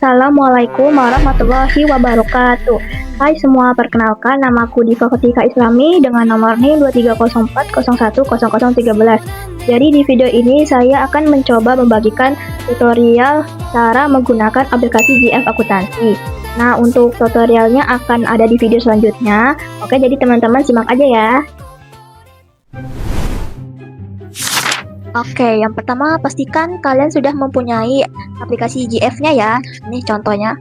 Assalamualaikum warahmatullahi wabarakatuh. Hai semua, perkenalkan namaku Diva Ketika Islami dengan nomor NIM 2304010013. Jadi di video ini saya akan mencoba membagikan tutorial cara menggunakan aplikasi GF Akuntansi. Nah, untuk tutorialnya akan ada di video selanjutnya. Oke, jadi teman-teman simak aja ya. Oke, yang pertama pastikan kalian sudah mempunyai aplikasi GF-nya ya. Ini contohnya.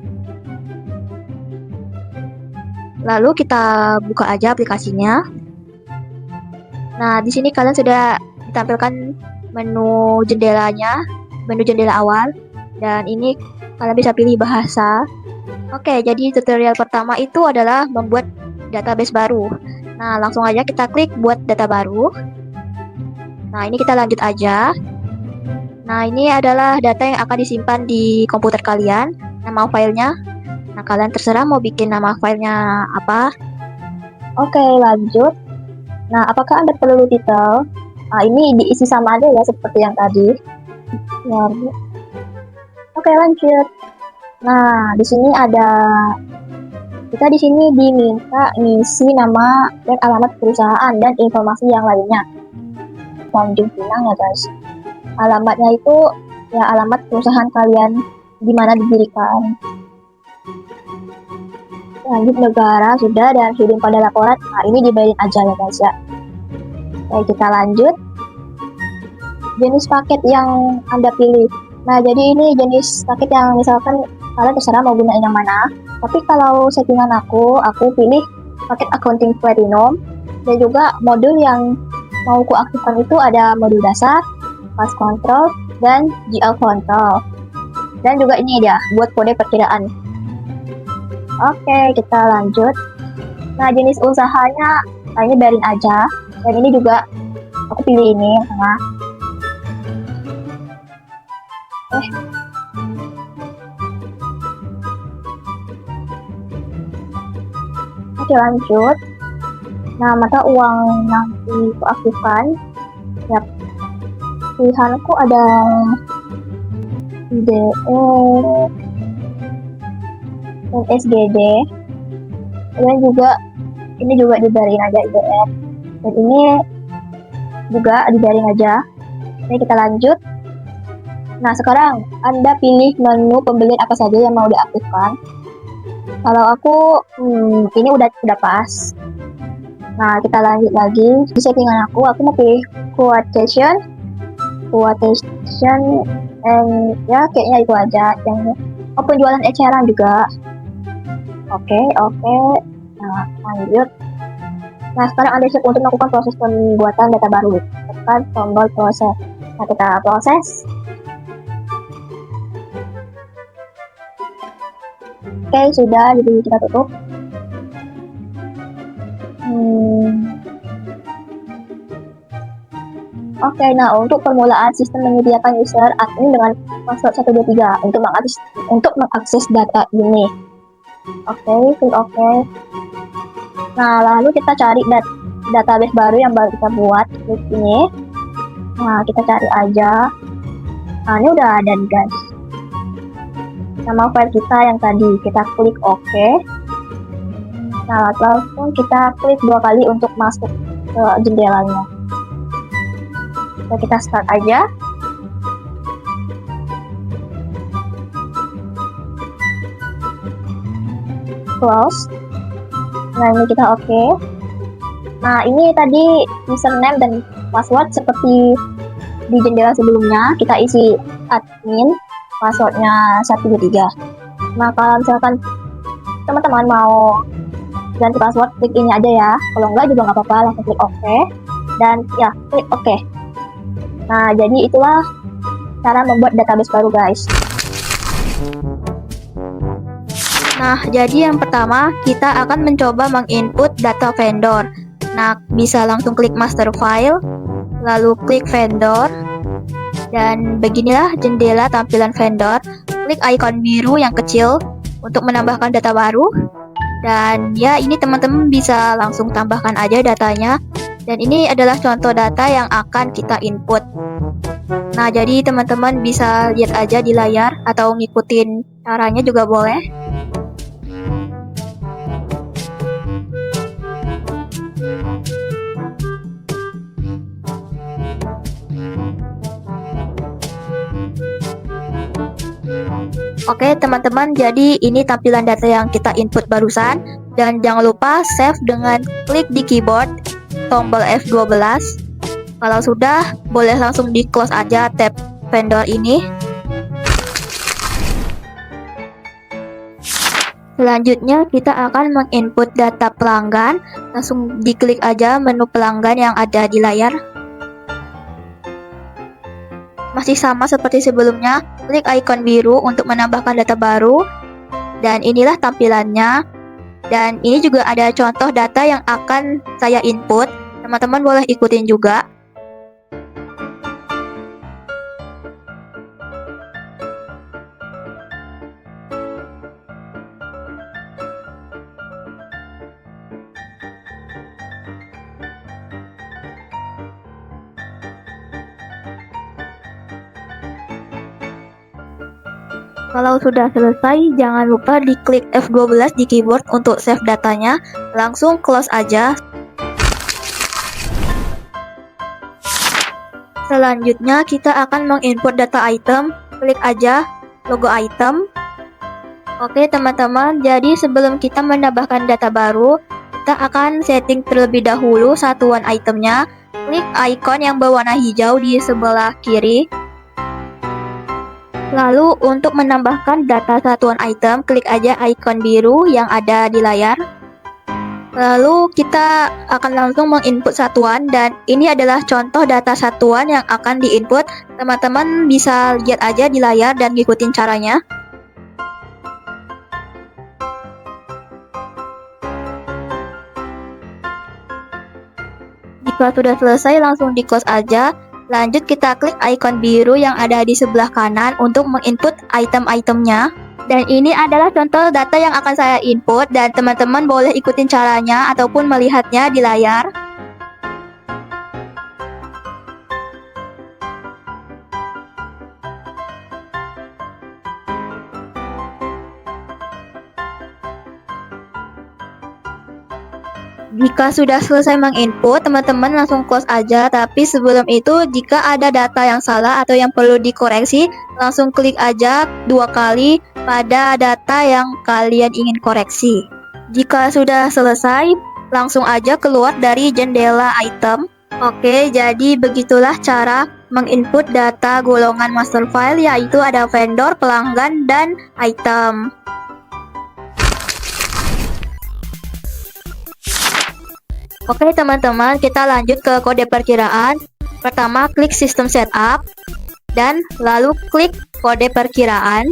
Lalu kita buka aja aplikasinya. Nah, di sini kalian sudah ditampilkan menu jendelanya, menu jendela awal. Dan ini kalian bisa pilih bahasa. Oke, jadi tutorial pertama itu adalah membuat database baru. Nah, langsung aja kita klik buat data baru. Nah, ini kita lanjut aja. Nah, ini adalah data yang akan disimpan di komputer kalian. Nama filenya. Nah, kalian terserah mau bikin nama filenya apa. Oke, lanjut. Nah, apakah Anda perlu titel? Nah, ini diisi sama aja ya, seperti yang tadi. Ya. Oke, lanjut. Nah, di sini kita di sini diminta ngisi nama dan alamat perusahaan dan informasi yang lainnya. Tanjung Pinang ya guys. Alamatnya itu ya alamat perusahaan kalian di mana didirikan. Lanjut negara sudah dan kirim pada laporan. Nah, ini dibayarin aja ya guys ya. Oke, kita lanjut. Jenis paket yang Anda pilih. Nah, jadi ini jenis paket yang misalkan kalian terserah mau gunain yang mana. Tapi kalau settingan aku pilih paket accounting platinum dan juga modul yang mau kuaktifkan itu ada modul dasar, fast control, dan GL control. Dan juga ini dia, buat kode perkiraan. Oke, kita lanjut. Nah, jenis usahanya, ini biarin aja. Dan ini juga, aku pilih ini yang tengah. Oke, lanjut. Nah, mata uang yang diaktifkan ya, pilihanku ada IDE dan SGD, dan juga ini juga dibayarin aja IDR, dan ini juga dibayarin aja. Ini kita lanjut. Nah, sekarang Anda pilih menu pembelian apa saja yang mau diaktifkan. Kalau aku ini udah pas. Nah, kita lanjut lagi. Di settingan aku mau pilih quotation, and ya kayaknya itu aja. Yang penjualan eceran juga. Oke. Nah, lanjut. Nah, sekarang Anda siap untuk melakukan proses pembuatan data baru. Tekan tombol proses. Nah, kita proses. Oke, sudah. Jadi kita tutup. Oke, nah untuk permulaan sistem menyediakan user admin dengan password 123 untuk mengakses data ini. Oke, klik OK. Nah, lalu kita cari database baru yang baru kita buat. Klik ini. Nah, kita cari aja. Nah, ini udah ada nih guys. Nama file kita yang tadi. Kita klik OK. Nah, langsung kita klik 2 kali untuk masuk ke jendelanya. Nah, kita start aja. Close. Nah, ini kita oke. Nah, ini tadi username dan password seperti di jendela sebelumnya. Kita isi admin, passwordnya 123. Nah, kalau misalkan teman-teman mau ganti password, klik ini aja ya. Kalau enggak juga nggak apa-apa, langsung klik OK. Dan ya, klik OK. Nah, jadi itulah cara membuat database baru guys. Nah, jadi yang pertama kita akan mencoba menginput data vendor. Nah, bisa langsung klik master file, lalu klik vendor. Dan beginilah jendela tampilan vendor. Klik icon biru yang kecil untuk menambahkan data baru. Dan ya, ini teman-teman bisa langsung tambahkan aja datanya. Dan ini adalah contoh data yang akan kita input. Nah, jadi teman-teman bisa lihat aja di layar atau ngikutin Caranya juga boleh. Oke teman-teman, jadi ini tampilan data yang kita input barusan. Dan jangan lupa save dengan klik di keyboard tombol F12. Kalau sudah, boleh langsung di close aja tab vendor ini. Selanjutnya kita akan menginput data pelanggan. Langsung diklik aja menu pelanggan yang ada di layar. Masih sama seperti sebelumnya, klik icon biru untuk menambahkan data baru. Dan inilah tampilannya. Dan ini juga ada contoh data yang akan saya input. Teman-teman boleh ikutin juga. Kalau sudah selesai, jangan lupa diklik F12 di keyboard untuk save datanya. Langsung close aja. Selanjutnya kita akan menginput data item. Klik aja logo item. Oke teman-teman, jadi sebelum kita menambahkan data baru, kita akan setting terlebih dahulu satuan itemnya. Klik icon yang berwarna hijau di sebelah kiri. Lalu untuk menambahkan data satuan item, klik aja icon biru yang ada di layar. Lalu kita akan langsung menginput satuan, dan ini adalah contoh data satuan yang akan diinput. Teman-teman bisa lihat aja di layar dan ngikutin caranya. Jika sudah selesai, langsung di close aja. Lanjut kita klik icon biru yang ada di sebelah kanan untuk menginput item-itemnya. Dan ini adalah contoh data yang akan saya input, dan teman-teman boleh ikutin caranya ataupun melihatnya di layar. Jika sudah selesai menginput, teman-teman langsung close aja. Tapi sebelum itu, jika ada data yang salah atau yang perlu dikoreksi, langsung klik aja 2 kali pada data yang kalian ingin koreksi. Jika sudah selesai, langsung aja keluar dari jendela item. Oke, jadi begitulah cara menginput data golongan master file, yaitu ada vendor, pelanggan, dan item. Oke teman-teman, kita lanjut ke kode perkiraan. Pertama klik sistem setup, dan lalu klik kode perkiraan.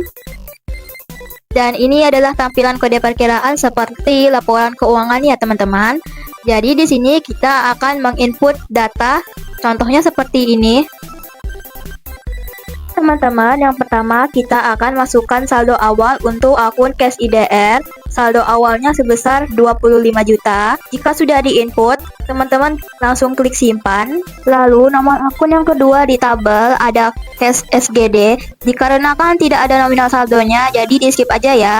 Dan ini adalah tampilan kode perkiraan seperti laporan keuangan ya teman-teman. Jadi di sini kita akan menginput data, contohnya seperti ini. Teman-teman, yang pertama kita akan masukkan saldo awal untuk akun cash IDR. Saldo awalnya sebesar 25 juta. Jika sudah diinput, teman-teman langsung klik simpan. Lalu nomor akun yang kedua di tabel ada cash SGD. Dikarenakan tidak ada nominal saldonya, jadi di skip aja ya.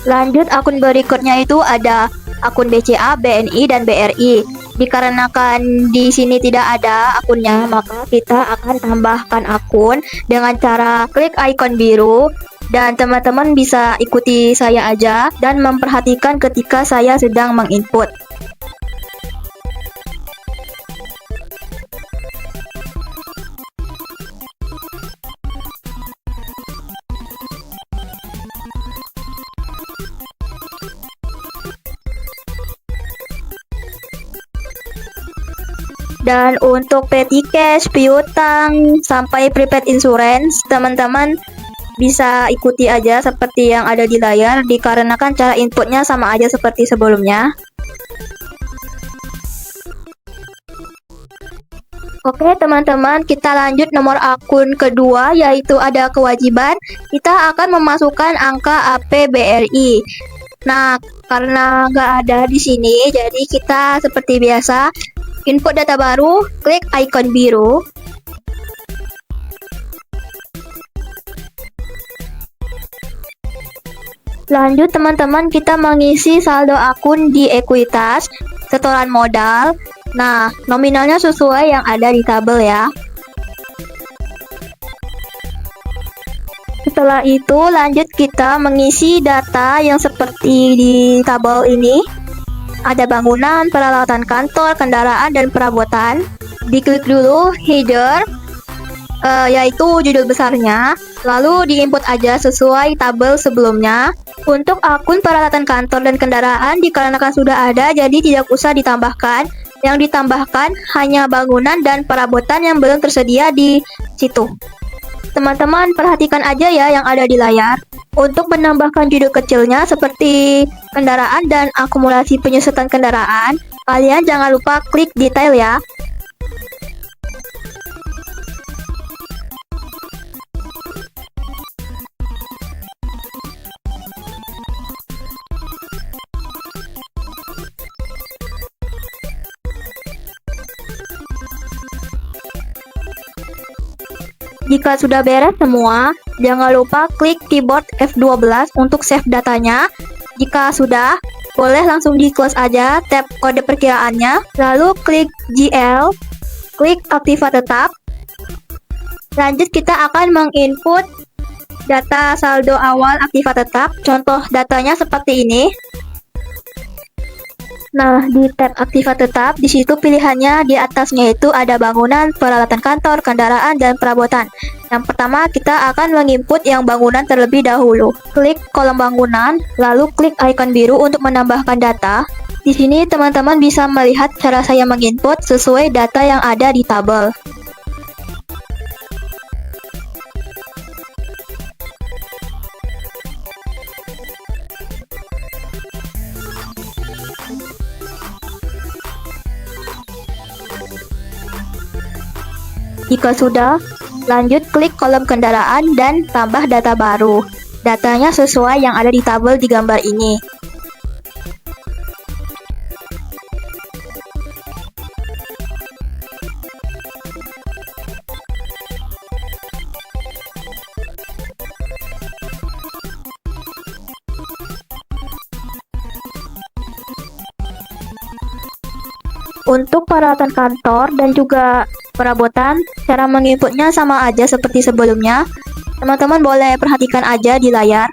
Lanjut akun berikutnya itu ada akun BCA, BNI, dan BRI. Dikarenakan di sini tidak ada akunnya, maka kita akan tambahkan akun dengan cara klik icon biru. Dan teman-teman bisa ikuti saya aja dan memperhatikan ketika saya sedang menginput. Dan untuk petty cash, piutang, sampai prepaid insurance, teman-teman bisa ikuti aja seperti yang ada di layar, dikarenakan cara inputnya sama aja seperti sebelumnya. Oke teman-teman, kita lanjut nomor akun kedua, yaitu ada kewajiban. Kita akan memasukkan angka APBRI. Nah, karena nggak ada di sini, jadi kita seperti biasa input data baru, klik icon biru. Lanjut teman-teman, kita mengisi saldo akun di ekuitas, setoran modal. Nah, nominalnya sesuai yang ada di tabel ya. Setelah itu lanjut kita mengisi data yang seperti di tabel ini. Ada bangunan, peralatan kantor, kendaraan, dan perabotan. Diklik dulu header, yaitu judul besarnya. Lalu diinput aja sesuai tabel sebelumnya. Untuk akun peralatan kantor dan kendaraan dikarenakan sudah ada, jadi tidak usah ditambahkan. Yang ditambahkan hanya bangunan dan perabotan yang belum tersedia di situ. Teman-teman perhatikan aja ya yang ada di layar. Untuk menambahkan judul kecilnya seperti kendaraan dan akumulasi penyusutan kendaraan, kalian jangan lupa klik detail ya. Jika sudah beres semua, jangan lupa klik keyboard F12 untuk save datanya. Jika sudah, boleh langsung di close aja tab kode perkiraannya, lalu klik GL, klik aktiva tetap. Lanjut kita akan menginput data saldo awal aktiva tetap. Contoh datanya seperti ini. Nah, di tab aktiva tetap, di situ pilihannya di atasnya itu ada bangunan, peralatan kantor, kendaraan, dan perabotan. Yang pertama, kita akan menginput yang bangunan terlebih dahulu. Klik kolom bangunan, lalu klik icon biru untuk menambahkan data. Di sini teman-teman bisa melihat cara saya menginput sesuai data yang ada di tabel. Jika sudah, lanjut klik kolom kendaraan dan tambah data baru. Datanya sesuai yang ada di tabel di gambar ini. Untuk peralatan kantor dan juga perabotan, cara menginputnya sama aja seperti sebelumnya. Teman-teman boleh perhatikan aja di layar.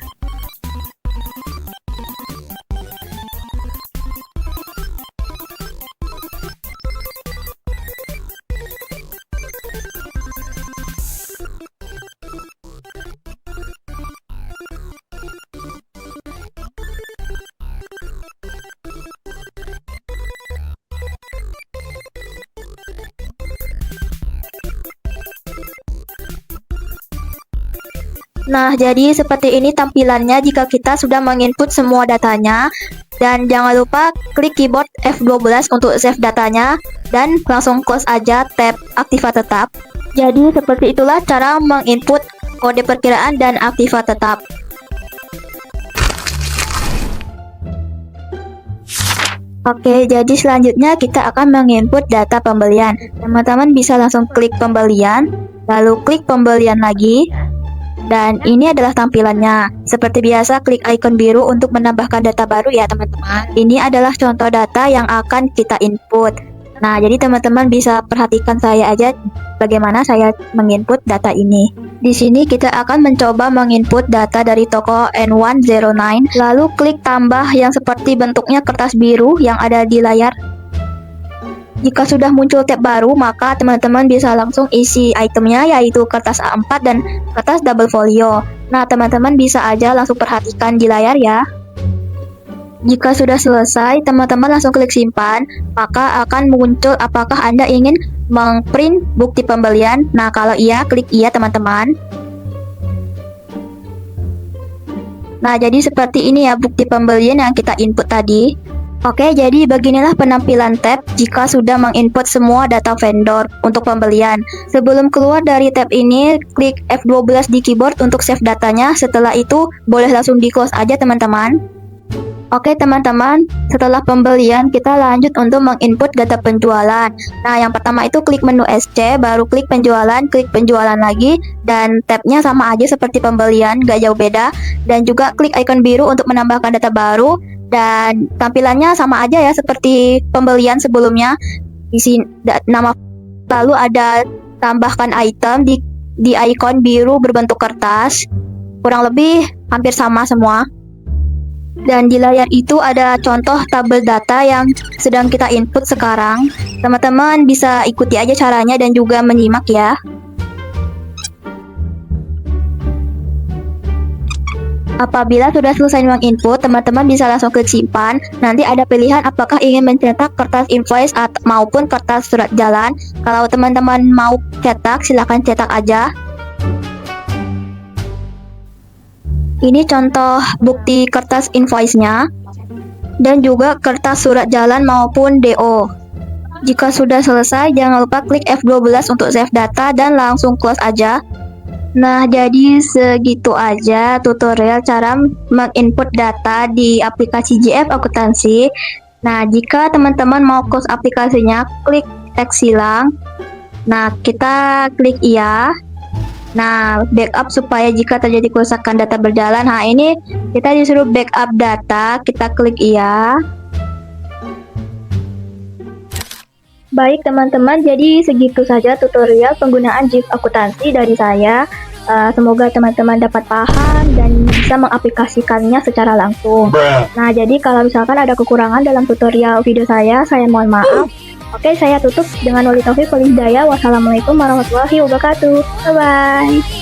Nah, jadi seperti ini tampilannya jika kita sudah menginput semua datanya. Dan jangan lupa klik keyboard F12 untuk save datanya dan langsung close aja tab aktiva tetap. Jadi seperti itulah cara menginput kode perkiraan dan aktiva tetap. Oke, jadi selanjutnya kita akan menginput data pembelian. Teman-teman bisa langsung klik pembelian, lalu klik pembelian lagi. Dan ini adalah tampilannya. Seperti biasa, klik icon biru untuk menambahkan data baru ya teman-teman. Ini adalah contoh data yang akan kita input. Nah, jadi teman-teman bisa perhatikan saya aja bagaimana saya menginput data ini. Di sini kita akan mencoba menginput data dari toko N109, lalu klik tambah yang seperti bentuknya kertas biru yang ada di layar. Jika sudah muncul tab baru, maka teman-teman bisa langsung isi itemnya, yaitu kertas A4 dan kertas double folio. Nah, teman-teman bisa aja langsung perhatikan di layar ya. Jika sudah selesai, teman-teman langsung klik simpan, maka akan muncul apakah Anda ingin mengprint bukti pembelian. Nah, kalau iya, klik iya teman-teman. Nah, jadi seperti ini ya bukti pembelian yang kita input tadi. Oke, jadi beginilah penampilan tab jika sudah menginput semua data vendor untuk pembelian. Sebelum keluar dari tab ini, klik F12 di keyboard untuk save datanya. Setelah itu, boleh langsung di close aja teman-teman. Oke teman-teman, setelah pembelian kita lanjut untuk menginput data penjualan. Nah, yang pertama itu klik menu SC, baru klik penjualan lagi, dan tabnya sama aja seperti pembelian, gak jauh beda. Dan juga klik icon biru untuk menambahkan data baru, dan tampilannya sama aja ya seperti pembelian sebelumnya. Di sini nama, lalu ada tambahkan item di icon biru berbentuk kertas. Kurang lebih hampir sama semua. Dan di layar itu ada contoh tabel data yang sedang kita input sekarang. Teman-teman bisa ikuti aja caranya dan juga menyimak ya. Apabila sudah selesai menginput, teman-teman bisa langsung klik simpan. Nanti ada pilihan apakah ingin mencetak kertas invoice maupun kertas surat jalan. Kalau teman-teman mau cetak, silahkan cetak aja. Ini contoh bukti kertas invoice-nya dan juga kertas surat jalan maupun DO. Jika sudah selesai, jangan lupa klik F12 untuk save data dan langsung close aja. Nah, jadi segitu aja tutorial cara menginput data di aplikasi JF Akuntansi. Nah, jika teman-teman mau close aplikasinya, klik teks silang. Nah, kita klik iya. Nah, backup supaya jika terjadi kerusakan data berjalan. Nah, ini kita disuruh backup data, kita klik iya. Baik teman-teman, jadi segitu saja tutorial penggunaan JIF Akuntansi dari saya. Semoga teman-teman dapat paham dan bisa mengaplikasikannya secara langsung. Nah, jadi kalau misalkan ada kekurangan dalam tutorial video saya mohon maaf. Oke, saya tutup dengan wali taufiq wal hidayah. Wassalamualaikum warahmatullahi wabarakatuh. Bye-bye.